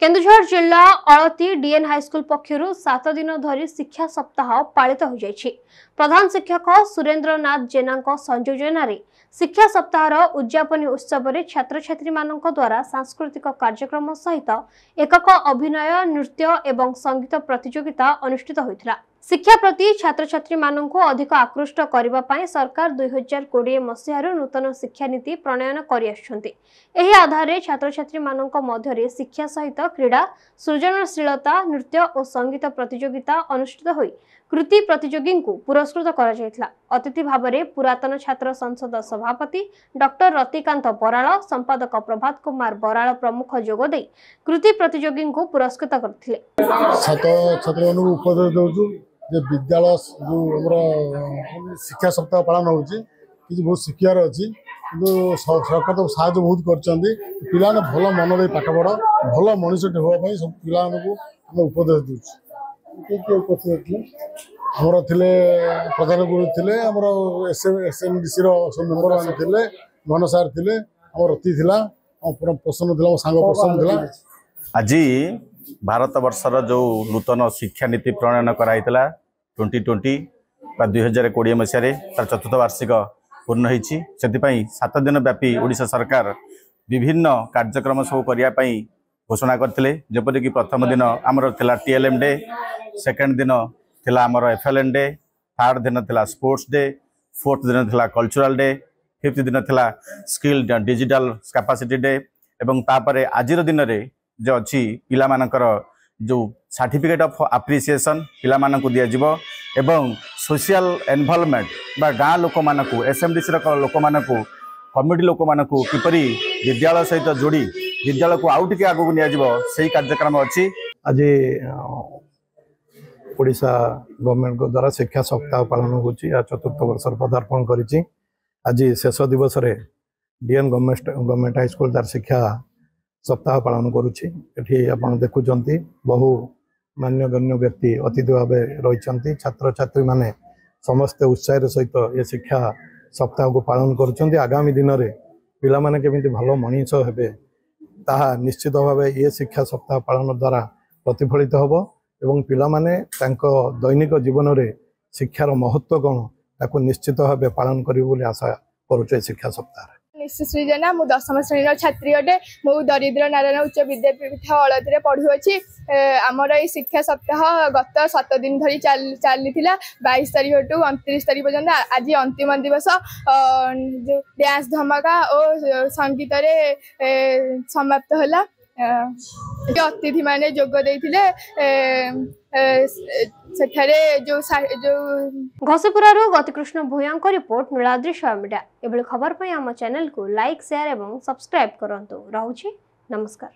केन्दुझर जिला अलती DN high school पक्षर 7 दिन धरी शिक्षा सप्ताह पालित हो जाइछि। प्रधान शिक्षक सुरेंद्रनाथ जेना संयोजन शिक्षा सप्ताह उद्यापन उत्सव में छात्र छात्री मानक द्वारा सांस्कृतिक कार्यक्रम सहित एकक अभिनय नृत्य एवं संगीत प्रतियोगिता अनुष्ठित होइथिला। शिक्षा प्रति छात्र छात्री मानक अधिक आकृष्ट करने सरकार 2020 मसीहार नूतन शिक्षा नीति प्रणयन करि एही आधार छात्र छात्री मानक मध्य शिक्षा सहित क्रीड़ा सृजनशीलता नृत्य और संगीत प्रतियोगिता अनुष्ठित होई कृति प्रतियोगी को पुरस्कृत करा जायथिला। अतिथि भाव में पुरातन छात्र संसद सभापति डॉक्टर रतिकांत बराल संपादक प्रभात कुमार बराल प्रमुख जोगदे कृति प्रतियोगी को पुरस्कृत करथिले। छात्र छात्री उपदेश दउछु जे विद्यालय जो हमर शिक्षा सप्ताह पालन होछि कि बहुत शिक्षार अछि किंतु सरकार तो साहाय्य बहुत करछन्ती पिला ने भलो मन दे पाठ पढ भलो मनुष्य होबा पई सब पिला को हम उपदेश दउछु के उपदेश दिले हमर थिले प्रधान गुरु थिले हमर एसएमडीसी रो सब मेंबर मान थिले मन सार थिले हमर रति थिला हम प्रसन्न थिला सांग प्रसन्न थिला। आज भारत वर्षर जो नूतन शिक्षा नीति प्रणयन कराइला 2020 बा 2020 मसीह तार चतुर्थ वार्षिक पूर्ण होती से 7 दिन व्यापी ओडिशा सरकार विभिन्न कार्यक्रम सब करने घोषणा करते जपरिक प्रथम दिन आमर थिला टीएलएम डे सेकेंड दिन थिला आमर एफएलएन डे थर्ड दिन थिला स्पोर्ट्स डे फोर्थ दिन थिला कल्चरल डे फिफ्थ दिन थिला स्किल डिजिटल कैपेसिटी डे एवं तापर आजिर दिन रे जो अच्छी पिला मानकर जो सर्टिफिकेट ऑफ एप्रिसिएशन पिला मानकु दिया जिवो एवं सोशल इन्वॉल्वमेंट बा गाँ लोक मानकु एसएमडीसी लोक मानकु कम्युनिटी लोक मानकु किपरि विद्यालय सहित जोड़ी विद्यालय को आउ टिके आगु निया जिवो सेही कार्यक्रम अछि। आज ओडिशा गवर्नमेंट को द्वारा शिक्षा सप्ताह पालन होछि आ चतुर्थ वर्ष पदार्पण करिछि। आज शेष दिवस रे डीएन गवर्नमेंट हाई स्कूल तार शिक्षा सप्ताह पालन करुछि। एठी आपण देखुचंती बहु मान्यगण्य व्यक्ति अतिथि भाव रही छात्र छात्री माने समस्त उत्साह सहित ये शिक्षा सप्ताह को पालन करुछंती। आगामी दिन में पिला माने केमिति भलो मनीष हेबे ताहा निश्चित भाव ये शिक्षा सप्ताह पालन द्वारा प्रतिफलित होबो एवं पिला माने तांको दैनिक जीवन में शिक्षार महत्व कौन ताको निश्चित भाव पालन करिबो बोली आशा करुछे। शिक्षा सप्ताह सृजना मु 10वीं श्रेणी छात्री अटे मु दरिद्र नारायण उच्च विद्यापीठ अलती पढ़ुअछि। आमर ये शिक्षा सप्ताह गत 7 दिन धरी चली 22 तारीख टू 29 तारीख पर्यंत आज अंतिम दिवस जो डांस धमाका और संगीत रे समाप्त होला। अतिथि माने जोग देइथिले सेठारे जो घसीपुरारू गतिकृष्ण भूयांक रिपोर्ट नीलाद्री मीडिया। एभली खबर पई हम चैनल को लाइक शेयर एवं सब्सक्राइब करंतु। रहउछि नमस्कार।